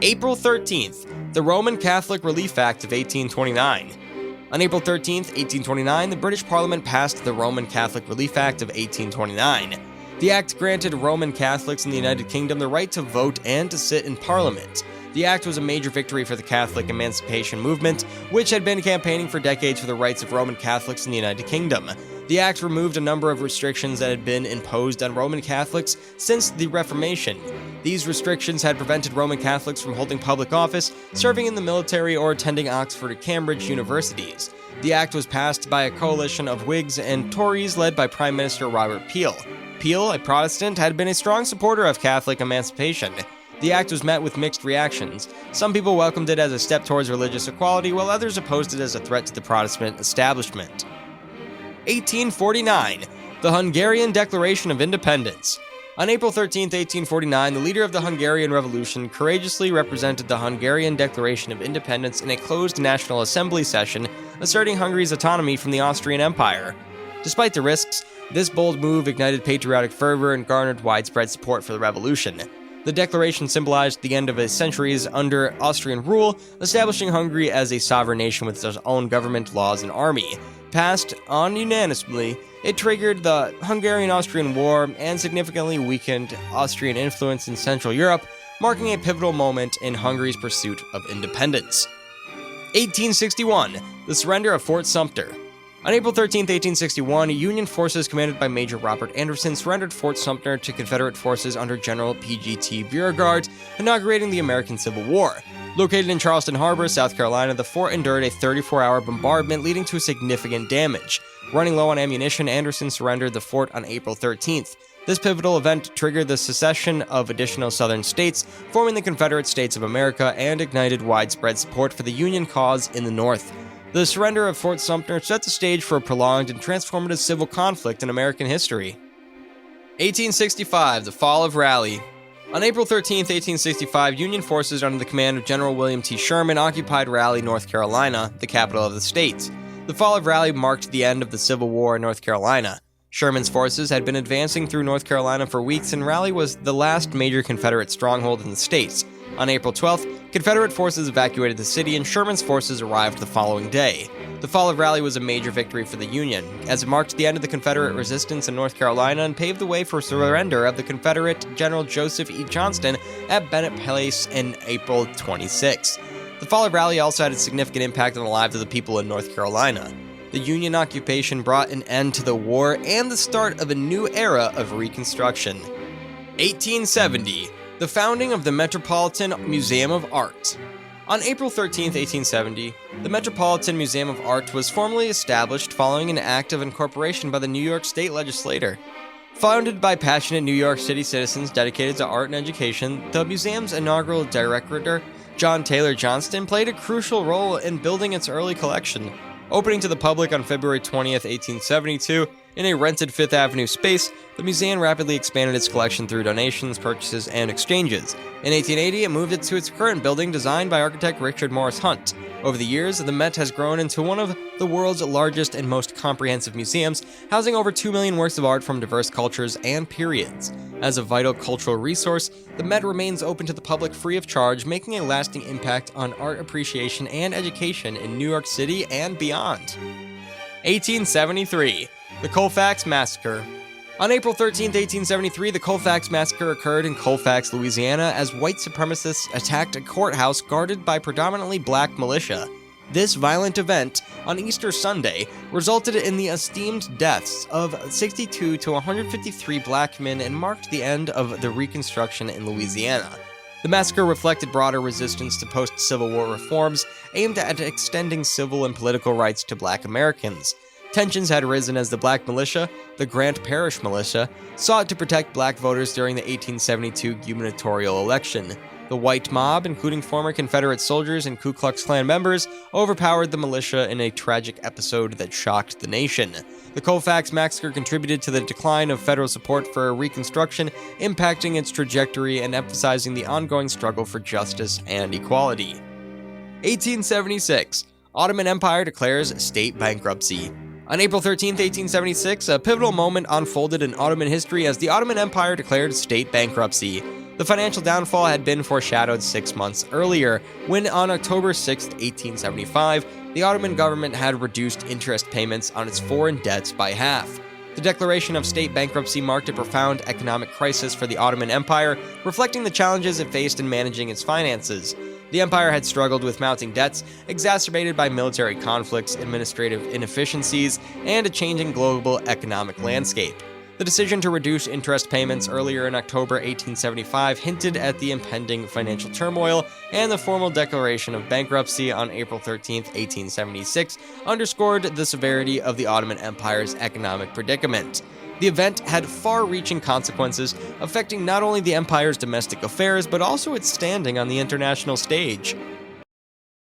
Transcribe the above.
April 13th, the Roman Catholic Relief Act of 1829. On April 13th, 1829, the British Parliament passed the Roman Catholic Relief Act of 1829. The act granted Roman Catholics in the United Kingdom the right to vote and to sit in Parliament. The act was a major victory for the Catholic emancipation movement, which had been campaigning for decades for the rights of Roman Catholics in the United Kingdom. The act removed a number of restrictions that had been imposed on Roman Catholics since the Reformation. These restrictions had prevented Roman Catholics from holding public office, serving in the military, or attending Oxford or Cambridge universities. The act was passed by a coalition of Whigs and Tories led by Prime Minister Robert Peel. Peel, a Protestant, had been a strong supporter of Catholic emancipation. The act was met with mixed reactions. Some people welcomed it as a step towards religious equality, while others opposed it as a threat to the Protestant establishment. 1849, the Hungarian Declaration of Independence. On April 13, 1849, the leader of the Hungarian Revolution courageously represented the Hungarian Declaration of Independence in a closed National Assembly session, asserting Hungary's autonomy from the Austrian Empire. Despite the risks, this bold move ignited patriotic fervor and garnered widespread support for the revolution. The declaration symbolized the end of a centuries under Austrian rule, establishing Hungary as a sovereign nation with its own government, laws, and army. Passed on unanimously, it triggered the Hungarian-Austrian War and significantly weakened Austrian influence in Central Europe, marking a pivotal moment in Hungary's pursuit of independence. 1861, the surrender of Fort Sumter. On April 13, 1861, Union forces commanded by Major Robert Anderson surrendered Fort Sumter to Confederate forces under General P.G.T. Beauregard, inaugurating the American Civil War. Located in Charleston Harbor, South Carolina, the fort endured a 34-hour bombardment leading to significant damage. Running low on ammunition, Anderson surrendered the fort on April 13th. This pivotal event triggered the secession of additional southern states, forming the Confederate States of America, and ignited widespread support for the Union cause in the North. The surrender of Fort Sumter set the stage for a prolonged and transformative civil conflict in American history. 1865, the fall of Raleigh. On April 13, 1865, Union forces under the command of General William T. Sherman occupied Raleigh, North Carolina, the capital of the state. The fall of Raleigh marked the end of the Civil War in North Carolina. Sherman's forces had been advancing through North Carolina for weeks, and Raleigh was the last major Confederate stronghold in the states. On April 12th, Confederate forces evacuated the city, and Sherman's forces arrived the following day. The fall of Raleigh was a major victory for the Union, as it marked the end of the Confederate resistance in North Carolina and paved the way for surrender of the Confederate General Joseph E. Johnston at Bennett Place in April 26. The fall of Raleigh also had a significant impact on the lives of the people in North Carolina. The Union occupation brought an end to the war and the start of a new era of Reconstruction. 1870, the founding of the Metropolitan Museum of Art. On April 13, 1870, the Metropolitan Museum of Art was formally established following an act of incorporation by the New York State Legislature. Founded by passionate New York City citizens dedicated to art and education, the museum's inaugural director, John Taylor Johnston, played a crucial role in building its early collection. Opening to the public on February 20, 1872, in a rented Fifth Avenue space, the museum rapidly expanded its collection through donations, purchases, and exchanges. In 1880, it moved it to its current building, designed by architect Richard Morris Hunt. Over the years, the Met has grown into one of the world's largest and most comprehensive museums, housing over 2 million works of art from diverse cultures and periods. As a vital cultural resource, the Met remains open to the public free of charge, making a lasting impact on art appreciation and education in New York City and beyond. 1873, the Colfax Massacre. On April 13, 1873, the Colfax Massacre occurred in Colfax, Louisiana, as white supremacists attacked a courthouse guarded by predominantly black militia. This violent event, on Easter Sunday, resulted in the esteemed deaths of 62 to 153 black men and marked the end of the Reconstruction in Louisiana. The massacre reflected broader resistance to post-Civil War reforms aimed at extending civil and political rights to black Americans. Tensions had risen as the black militia, the Grant Parish Militia, sought to protect black voters during the 1872 gubernatorial election. The white mob, including former Confederate soldiers and Ku Klux Klan members, overpowered the militia in a tragic episode that shocked the nation. The Colfax Massacre contributed to the decline of federal support for Reconstruction, impacting its trajectory and emphasizing the ongoing struggle for justice and equality. 1876, Ottoman Empire declares state bankruptcy. On April 13, 1876, a pivotal moment unfolded in Ottoman history as the Ottoman Empire declared state bankruptcy. The financial downfall had been foreshadowed 6 months earlier, when on October 6, 1875, the Ottoman government had reduced interest payments on its foreign debts by half. The declaration of state bankruptcy marked a profound economic crisis for the Ottoman Empire, reflecting the challenges it faced in managing its finances. The empire had struggled with mounting debts, exacerbated by military conflicts, administrative inefficiencies, and a changing global economic landscape. The decision to reduce interest payments earlier in October 1875 hinted at the impending financial turmoil, and the formal declaration of bankruptcy on April 13, 1876, underscored the severity of the Ottoman Empire's economic predicament. The event had far-reaching consequences, affecting not only the empire's domestic affairs but also its standing on the international stage.